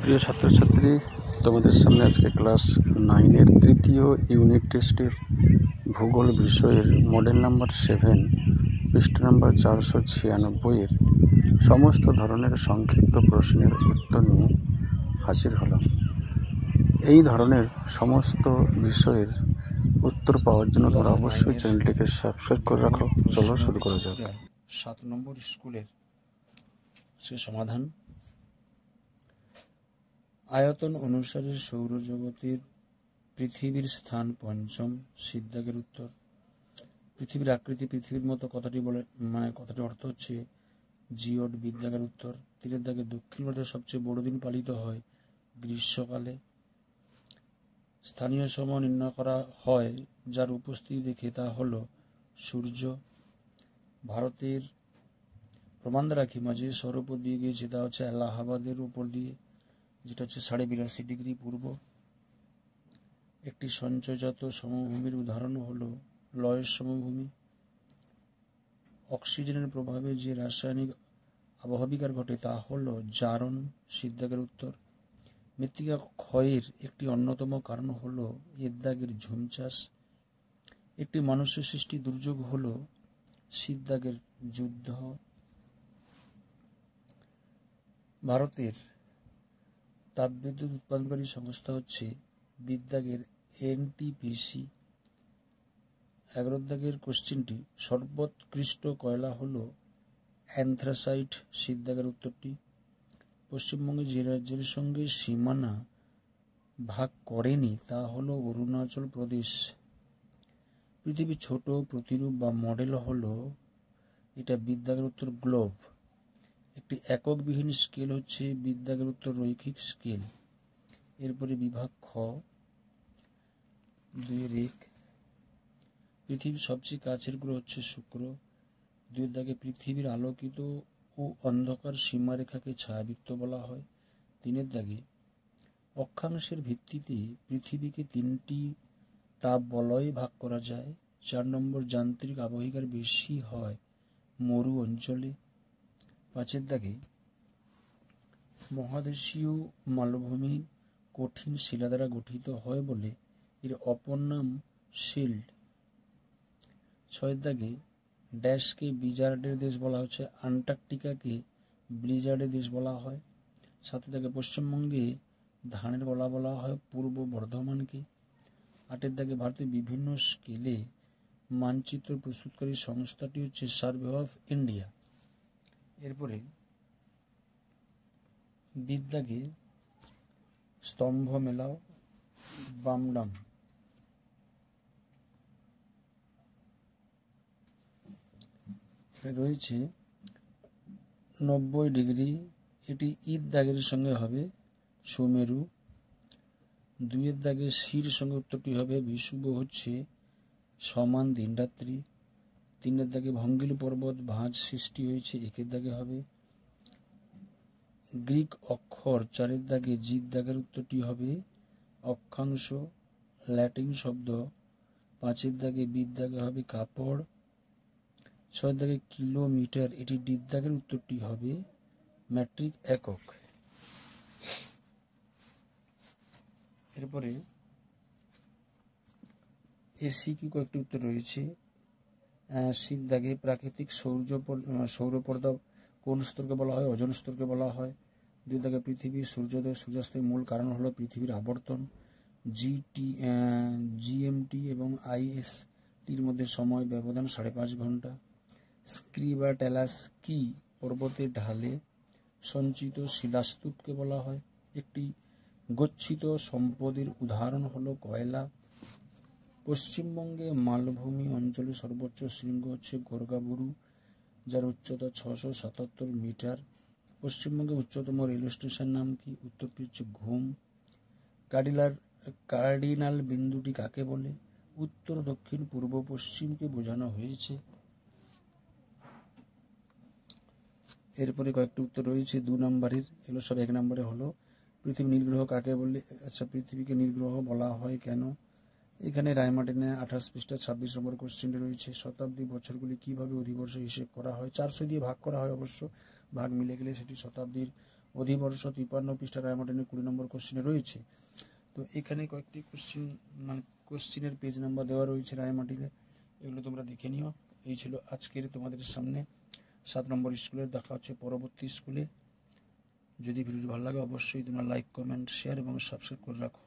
প্রিয় ছাত্রছাত্রী, তোমাদের সামনে আজকে ক্লাস 9-এর তৃতীয় ইউনিট টেস্টের ভূগোল বিষয়ের মডেল নাম্বার 7 পৃষ্ঠা নাম্বার 496-এর সমস্ত ধরনের সংক্ষিপ্ত প্রশ্নের উত্তর নিয়ে হাজির হলাম। এই ধরনের সমস্ত বিষয়ের উত্তর পাওয়ার জন্য তোমরা অবশ্যই চ্যানেলটিকে সাবস্ক্রাইব করে রাখো। চলো শুরু করা যাক। 7 নম্বর স্কুলের সমাধান। আয়তন অনুসারে সৌরজগতের পৃথিবীর স্থান পঞ্চম। সিদ্ধাগের উত্তর। পৃথিবীর আকৃতি পৃথিবীর মতো কথাটি বলে কথাটির অর্থ হচ্ছে জিওড। বিদ্যাগের উত্তর। 3 দাগে দক্ষিণ ভারতের সবচেয়ে বড় দিন পালিত হয় গ্রীষ্মকালে। স্থানীয় সময় নির্ণয় করা হয় যার উপস্থিতি দেখে, তা হল সূর্য। ভারতের প্রমাণ রাখি মাঝে সৌর উপর দিয়ে গিয়েছে, তা হচ্ছে এলাহাবাদের উপর দিয়ে, যেটা হচ্ছে 82.5 ডিগ্রি পূর্ব। একটি সঞ্চয়জাত সমভূমির উদাহরণ হলো লয়ের সমভূমি। অক্সিজেনের প্রভাবে যে রাসায়নিক আবহবিকার ঘটে তা হলো জারণ। সিদ্ধাগের উত্তর। মৃত্তিকা ক্ষয়ের একটি অন্যতম কারণ হলো এদ্দাগের ঝুম চাষ। একটি মানুষ সৃষ্টি দুর্যোগ হলো সিদ্ধাগের যুদ্ধ। ভারতের তাপবিদ্যুৎ উৎপাদনকারী সংস্থা হচ্ছে বিদ্যাগের এনটিপিসি। 11 দাগের কোশ্চেনটি, সর্বোৎকৃষ্ট কয়লা হলো অ্যান্থ্রাসাইট। সিদ্ধাগের উত্তরটি। পশ্চিমবঙ্গে যে রাজ্যের সঙ্গে সীমানা ভাগ করেনি তা হলো অরুণাচল প্রদেশ। পৃথিবীর ছোট প্রতিরূপ বা মডেল হলো, এটা বিদ্যাগের উত্তর, গ্লোব। একটি এককবিহীন স্কেল হচ্ছে বিদ্যাগের উত্তর, রৈখিক স্কেল। এরপরে বিভাগ খ, 2 পৃথিবীর সবচেয়ে কাছের গ্রহ হচ্ছে শুক্র। 2 দাগে পৃথিবীর আলোকিত ও অন্ধকার সীমারেখাকে ছায়াবৃত্ত বলা হয়। 3 দাগে অক্ষাংশের ভিত্তিতে পৃথিবীকে 3টি তাপ বলয়ে ভাগ করা যায়। 4 নম্বর, যান্ত্রিক আবহিকার বেশি হয় মরু অঞ্চলে। 5 দাগে মহাদেশীয় মালভূমি কঠিন শিলা দ্বারা গঠিত হয় বলে এর অপর নাম শিল্ড। 6 দাগে ড্যাশকে বিজার্ডের দেশ বলা হচ্ছে, আন্টার্কটিকাকে ব্লিজার্ডের দেশ বলা হয়। 7 দাগে পশ্চিমবঙ্গে ধানের গলা বলা হয় পূর্ব বর্ধমানকে। 8 দাগে ভারতের বিভিন্ন স্কেলে মানচিত্র প্রস্তুতকারী সংস্থাটি হচ্ছে সার্ভে অফ ইন্ডিয়া। এরপরে বিদ্যাগে স্তম্ভ মেলাও বামডাম। রয়েছে 90 ডিগ্রি, এটি ঈদ দাগের সঙ্গে হবে সুমেরু। 2 দাগে শির সঙ্গে উত্তরটি হবে বিষুব, হচ্ছে সমান দিন রাত্রি। 3 দাগে ভঙ্গিল পর্বত ভাঁজ সৃষ্টি হয়েছে, 1 দাগে হবে। গ্রিক অক্ষর 4 দাগে জিদ দাগের উত্তরটি হবে অক্ষাংশ, ল্যাটিন শব্দ। 5 দাগে বিদ্যাগে হবে কাপড়। 6 দাগে কিলোমিটার, এটি ডিদ দাগের উত্তরটি হবে মেট্রিক একক। এরপরে এসিকিউ কয়েকটি উত্তর রয়েছে। সিদ দাগে প্রাকৃতিক সৌরপর্দা কোন স্তরকে বলা হয়? ওজোন স্তরকে বলা হয়। 2 দাগে পৃথিবীর সূর্যোদয় সূর্যাস্তের মূল কারণ হলো পৃথিবীর আবর্তন। জিএমটি এবং আইএসটির মধ্যে সময় ব্যবধান 5.5 ঘন্টা। স্ক্রিবাটেলাস কি পর্বতের ঢালে সঞ্চিত শিলাস্তূপকে বলা হয়? একটি গচ্ছিত সম্পদের উদাহরণ হলো কয়লা। পশ্চিমবঙ্গে মালভূমি অঞ্চলে সর্বোচ্চ শৃঙ্গ হচ্ছে গোর্গাবুরু, যার উচ্চতা 677 মিটার। পশ্চিমবঙ্গের উচ্চতম রেল স্টেশন নাম কি? উত্তরটি হচ্ছে ঘুম। কার্ডিনাল বিন্দুটি কাকে বলে? উত্তর, দক্ষিণ, পূর্ব, পশ্চিমকে বোঝানো হয়েছে। এরপরে কয়েকটি উত্তর রয়েছে 2 নম্বরের, এগুলো সব 1 নম্বরে হলো পৃথিবী নীলগ্রহ কাকে বলে? আচ্ছা, পৃথিবীকে নীলগ্রহ বলা হয় কেন? এখানে রায়মার্টিনে 28 পৃষ্ঠা 26 নম্বর কোশ্চেনটি রয়েছে। শতাব্দী বছরগুলি কিভাবে অধিবর্ষ হিসেব করা হয়? 400 দিয়ে ভাগ করা হয়, অবশ্য ভাগ মিলে গেলে সেটি শতাব্দীর অধিবর্ষ 53 পৃষ্ঠা রায়মার্টিনের 20 নম্বর কোশ্চেনে রয়েছে। তো এখানে কয়েকটি কোশ্চিনের পেজ নাম্বার দেওয়া রয়েছে রায়মার্টিনে, এগুলো তোমরা দেখে নিও। এই ছিল আজকের তোমাদের সামনে 7 নম্বর স্কুলের। দেখা হচ্ছে পরবর্তী স্কুলে। যদি ভিডিওটি ভালো লাগে অবশ্যই তোমরা লাইক, কমেন্ট, শেয়ার এবং সাবস্ক্রাইব করে রাখো।